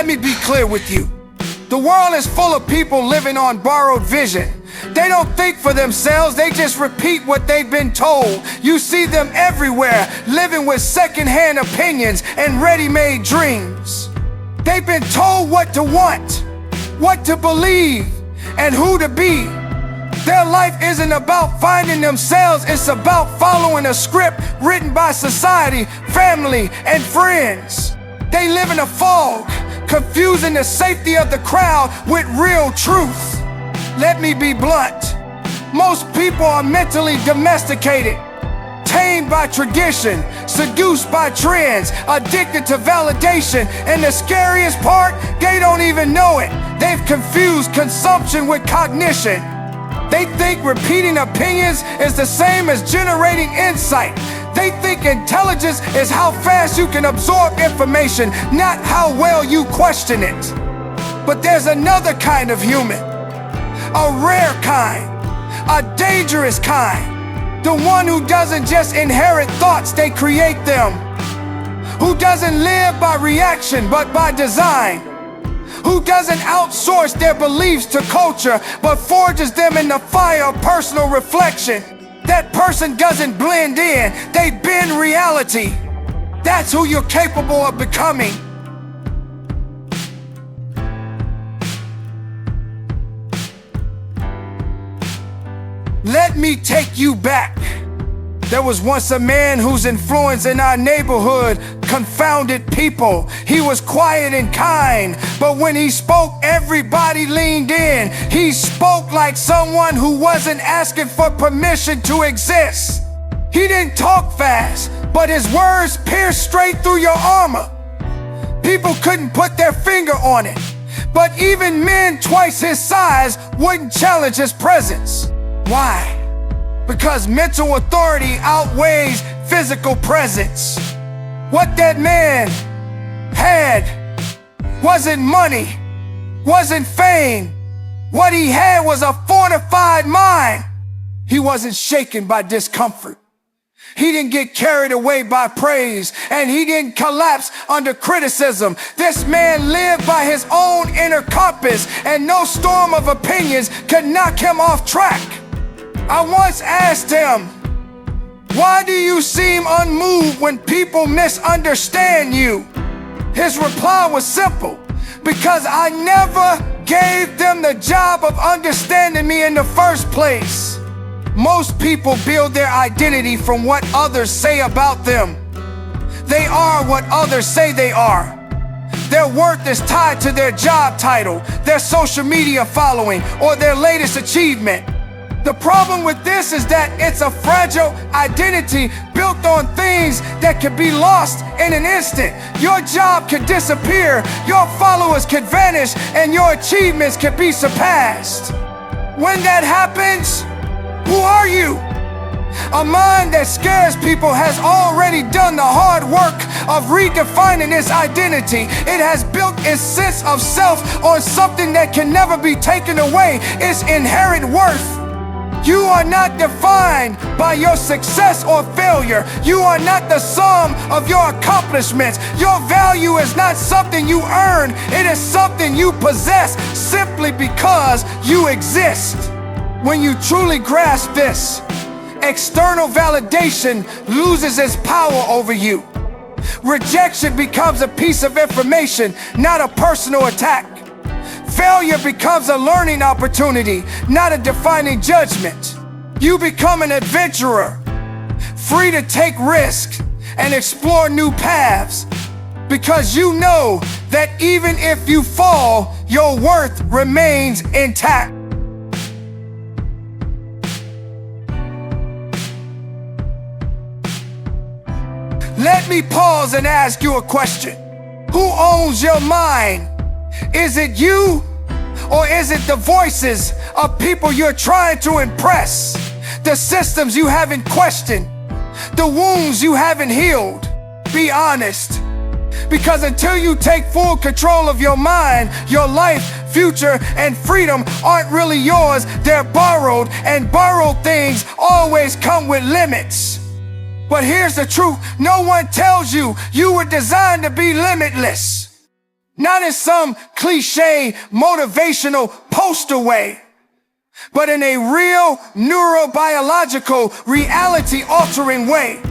Let me be clear with you. The world is full of people living on borrowed vision. They don't think for themselves, they just repeat what they've been told. You see them everywhere, living with secondhand opinions and ready-made dreams. They've been told what to want, what to believe, and who to be. Their life isn't about finding themselves, it's about following a script written by society, family, and friends. They live in a fog, confusing the safety of the crowd with real truth. Let me be blunt. Most people are mentally domesticated, tamed by tradition, seduced by trends, addicted to validation, and the scariest part, they don't even know it. They've confused consumption with cognition. They think repeating opinions is the same as generating insight. They think intelligence is how fast you can absorb information, not how well you question it. But there's another kind of human, a rare kind, a dangerous kind. The one who doesn't just inherit thoughts, they create them. Who doesn't live by reaction, but by design. Who doesn't outsource their beliefs to culture, but forges them in the fire of personal reflection. That person doesn't blend in, they bend reality. That's who you're capable of becoming. Let me take you back. There was once a man whose influence in our neighborhood confounded people. He was quiet and kind, but when he spoke, everybody leaned in. He spoke like someone who wasn't asking for permission to exist. He didn't talk fast, but his words pierced straight through your armor. People couldn't put their finger on it, but even men twice his size wouldn't challenge his presence. Why? Because mental authority outweighs physical presence. What that man had wasn't money, wasn't fame. What he had was a fortified mind. He wasn't shaken by discomfort. He didn't get carried away by praise, and he didn't collapse under criticism. This man lived by his own inner compass, and no storm of opinions could knock him off track. I once asked him, "Why do you seem unmoved when people misunderstand you?" His reply was simple: "Because I never gave them the job of understanding me in the first place." Most people build their identity from what others say about them. They are what others say they are. Their worth is tied to their job title, their social media following, or their latest achievement. The problem with this is that it's a fragile identity built on things that could be lost in an instant. Your job could disappear, your followers could vanish, and your achievements could be surpassed. When that happens, who are you? A mind that scares people has already done the hard work of redefining its identity. It has built its sense of self on something that can never be taken away, its inherent worth. You are not defined by your success or failure. You are not the sum of your accomplishments. Your value is not something you earn. It is something you possess simply because you exist. When you truly grasp this, external validation loses its power over you. Rejection becomes a piece of information, not a personal attack. Failure becomes a learning opportunity, not a defining judgment. You become an adventurer, free to take risks and explore new paths, because you know that even if you fall, your worth remains intact. Let me pause and ask you a question. Who owns your mind? Is it you, or is it the voices of people you're trying to impress? The systems you haven't questioned, the wounds you haven't healed? Be honest, because until you take full control of your mind, your life, future, and freedom aren't really yours, they're borrowed, and borrowed things always come with limits. But here's the truth, no one tells you you were designed to be limitless. Not in some cliche motivational poster way, but in a real neurobiological, reality-altering way.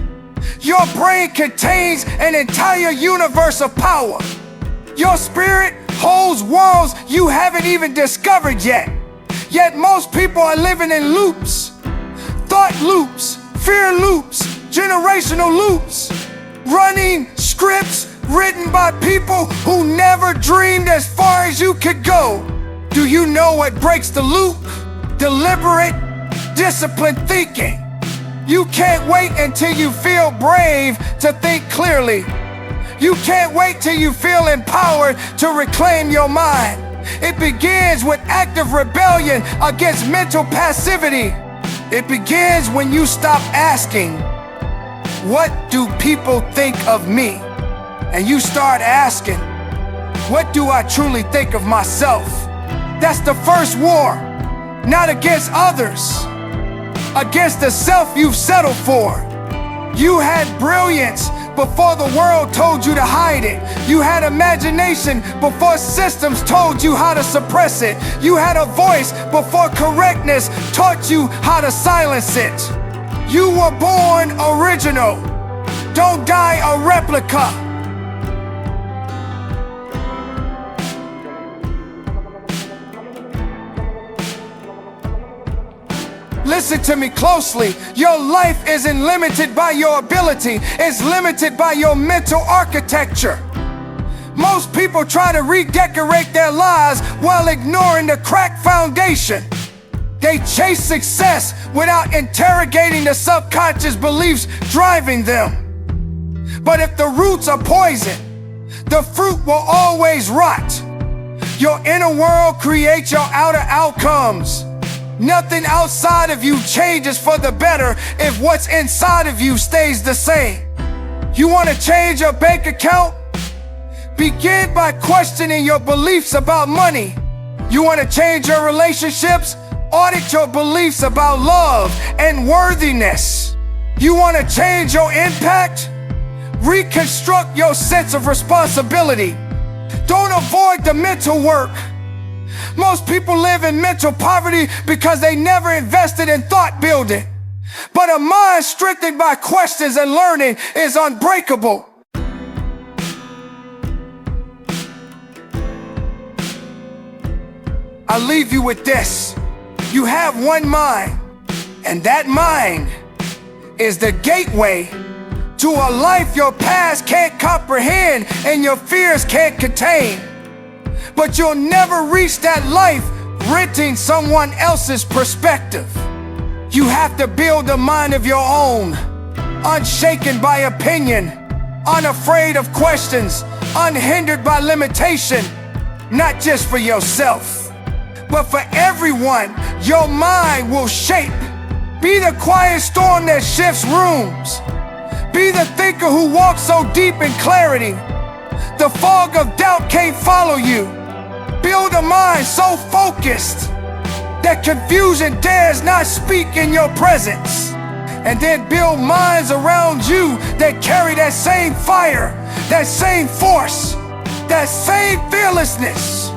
Your brain contains an entire universe of power. Your spirit holds worlds you haven't even discovered yet. Yet most people are living in loops. Thought loops, fear loops, generational loops. Running scripts written by people who never dreamed as far as you could go. Do you know what breaks the loop? Deliberate, disciplined thinking. You can't wait until you feel brave to think clearly. You can't wait till you feel empowered to reclaim your mind. It begins with active rebellion against mental passivity. It begins when you stop asking, what do people think of me? And you start asking, what do I truly think of myself? That's the first war, not against others, against the self you've settled for. You had brilliance before the world told you to hide it. You had imagination before systems told you how to suppress it. You had a voice before correctness taught you how to silence it. You were born original. Don't die a replica. Listen to me closely. Your life isn't limited by your ability. It's limited by your mental architecture. Most people try to redecorate their lives while ignoring the cracked foundation. They chase success without interrogating the subconscious beliefs driving them. But if the roots are poison, the fruit will always rot. Your inner world creates your outer outcomes. Nothing outside of you changes for the better if what's inside of you stays the same. You want to change your bank account? Begin by questioning your beliefs about money. You want to change your relationships? Audit your beliefs about love and worthiness. You want to change your impact? Reconstruct your sense of responsibility. Don't avoid the mental work. Most people live in mental poverty because they never invested in thought building. But a mind strengthened by questions and learning is unbreakable. I'll leave you with this. You have one mind, and that mind is the gateway to a life your past can't comprehend and your fears can't contain. But you'll never reach that life renting someone else's perspective. You have to build a mind of your own, unshaken by opinion, unafraid of questions, unhindered by limitation, not just for yourself, but for everyone your mind will shape. Be the quiet storm that shifts rooms. Be the thinker who walks so deep in clarity, the fog of doubt can't follow you. Build a mind so focused that confusion dares not speak in your presence. And then build minds around you that carry that same fire, that same force, that same fearlessness.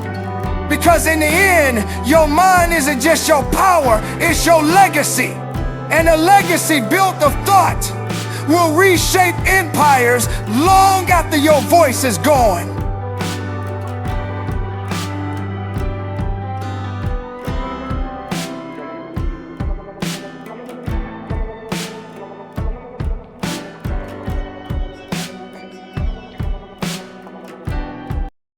Because in the end, your mind isn't just your power, it's your legacy. And a legacy built of thought will reshape empires long after your voice is gone.